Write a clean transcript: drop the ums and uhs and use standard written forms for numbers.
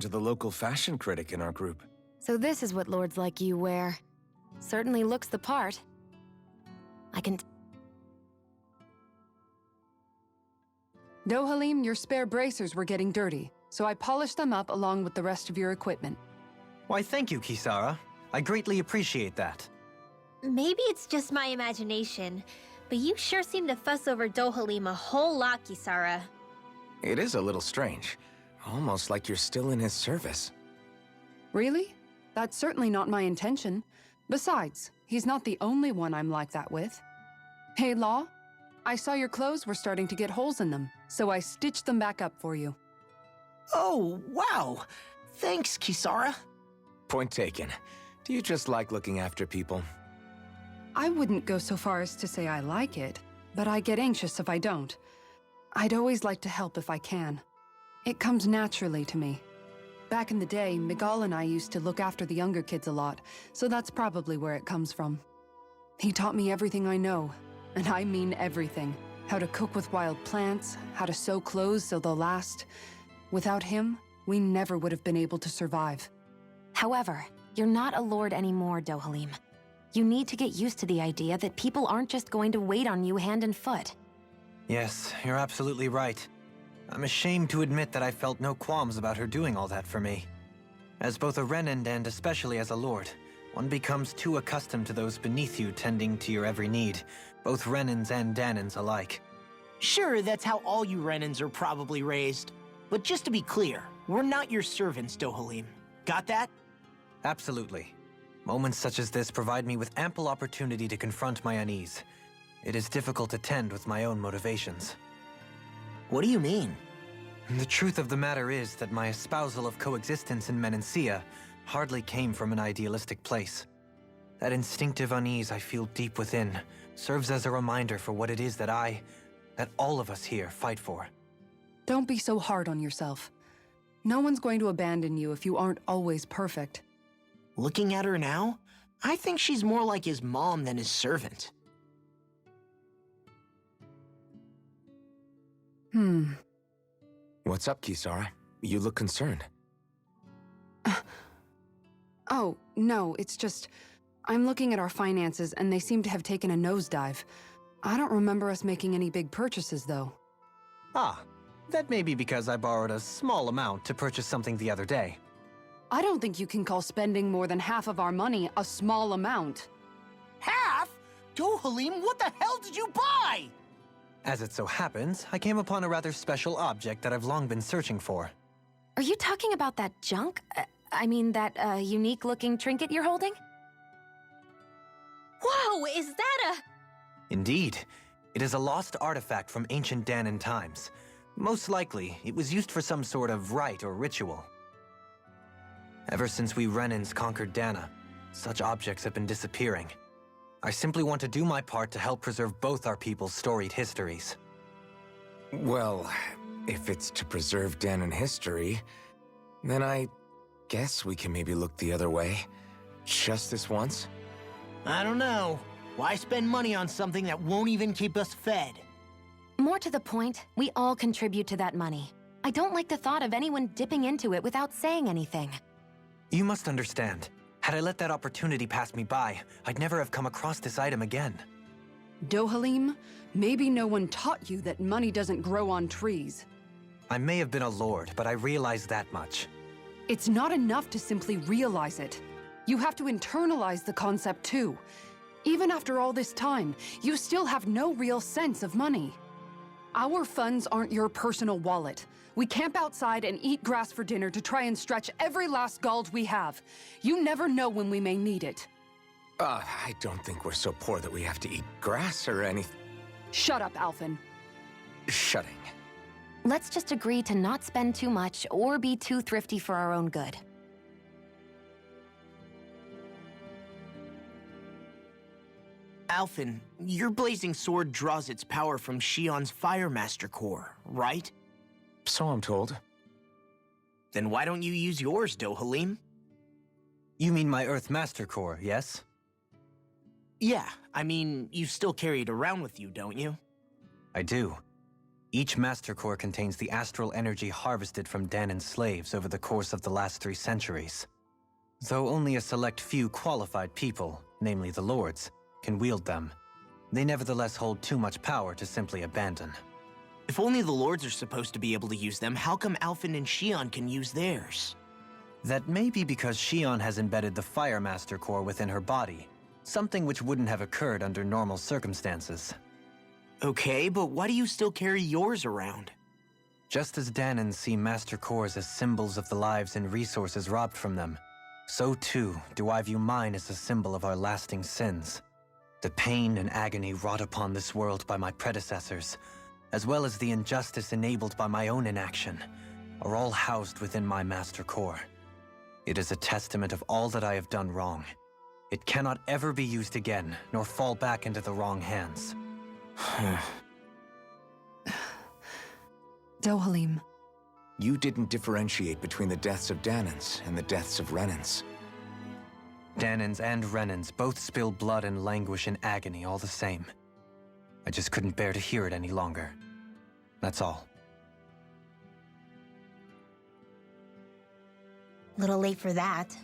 to the local fashion critic in our group. So this is what lords like you wear. Certainly looks the part. I can... Dohalim, your spare bracers were getting dirty, so I polished them up along with the rest of your equipment. Why, thank you, Kisara. I greatly appreciate that. Maybe it's just my imagination, but you sure seem to fuss over Dohalim a whole lot, Kisara. It is a little strange. Almost like you're still in his service. Really? That's certainly not my intention. Besides, he's not the only one I'm like that with. Hey, Law, I saw your clothes were starting to get holes in them, so I stitched them back up for you. Oh, wow. Thanks, Kisara. Point taken. Do you just like looking after people? I wouldn't go so far as to say I like it, but I get anxious if I don't. I'd always like to help if I can. It comes naturally to me. Back in the day, Miguel and I used to look after the younger kids a lot, so that's probably where it comes from. He taught me everything I know, and I mean everything. How to cook with wild plants, how to sew clothes so they'll last. Without him, we never would have been able to survive. However, you're not a lord anymore, Dohalim. You need to get used to the idea that people aren't just going to wait on you hand and foot. Yes, you're absolutely right. I'm ashamed to admit that I felt no qualms about her doing all that for me. As both a Renan and especially as a lord, one becomes too accustomed to those beneath you tending to your every need, both Renans and Danans alike. Sure, that's how all you Renans are probably raised. But just to be clear, we're not your servants, Dohalim. Got that? Absolutely. Moments such as this provide me with ample opportunity to confront my unease. It is difficult to tend with my own motivations. What do you mean? The truth of the matter is that my espousal of coexistence in Menancia hardly came from an idealistic place. That instinctive unease I feel deep within serves as a reminder for what it is that all of us here fight for. Don't be so hard on yourself. No one's going to abandon you if you aren't always perfect. Looking at her now, I think she's more like his mom than his servant. What's up, Kisara? You look concerned. Oh, no, it's just... I'm looking at our finances and they seem to have taken a nosedive. I don't remember us making any big purchases, though. Ah, that may be because I borrowed a small amount to purchase something the other day. I don't think you can call spending more than half of our money a small amount. Half? Dohalim, what the hell did you buy? As it so happens, I came upon a rather special object that I've long been searching for. Are you talking about that junk? I mean, that unique-looking trinket you're holding? Whoa, is that a... Indeed. It is a lost artifact from ancient Danan times. Most likely, it was used for some sort of rite or ritual. Ever since we Renans conquered Dana, such objects have been disappearing. I simply want to do my part to help preserve both our people's storied histories. Well, if it's to preserve Danan history, then I guess we can maybe look the other way. Just this once? I don't know. Why spend money on something that won't even keep us fed? More to the point, we all contribute to that money. I don't like the thought of anyone dipping into it without saying anything. You must understand. Had I let that opportunity pass me by, I'd never have come across this item again. Dohalim, maybe no one taught you that money doesn't grow on trees. I may have been a lord, but I realize that much. It's not enough to simply realize it. You have to internalize the concept too. Even after all this time, you still have no real sense of money. Our funds aren't your personal wallet. We camp outside and eat grass for dinner to try and stretch every last gold we have. You never know when we may need it. I don't think we're so poor that we have to eat grass or anything. Shut up, Alphen. Shutting. Let's just agree to not spend too much or be too thrifty for our own good. Alphen, your blazing sword draws its power from Shion's Firemaster core, right? So I'm told. Then why don't you use yours, Dohalim? You mean my Earth Master Core, yes? Yeah, I mean, you still carry it around with you, don't you? I do. Each Master Core contains the astral energy harvested from Danan's slaves over the course of the last 3 centuries. Though only a select few qualified people, namely the Lords, can wield them, they nevertheless hold too much power to simply abandon. If only the Lords are supposed to be able to use them, how come Alphen and Shion can use theirs? That may be because Shion has embedded the Fire Master Core within her body, something which wouldn't have occurred under normal circumstances. Okay, but why do you still carry yours around? Just as Danans see Master Cores as symbols of the lives and resources robbed from them, so too do I view mine as a symbol of our lasting sins. The pain and agony wrought upon this world by my predecessors, as well as the injustice enabled by my own inaction, are all housed within my Master Core. It is a testament of all that I have done wrong. It cannot ever be used again, nor fall back into the wrong hands. Dohalim. You didn't differentiate between the deaths of Danans and the deaths of Renans. Danans and Renans both spill blood and languish in agony all the same. I just couldn't bear to hear it any longer. That's all. Little late for that.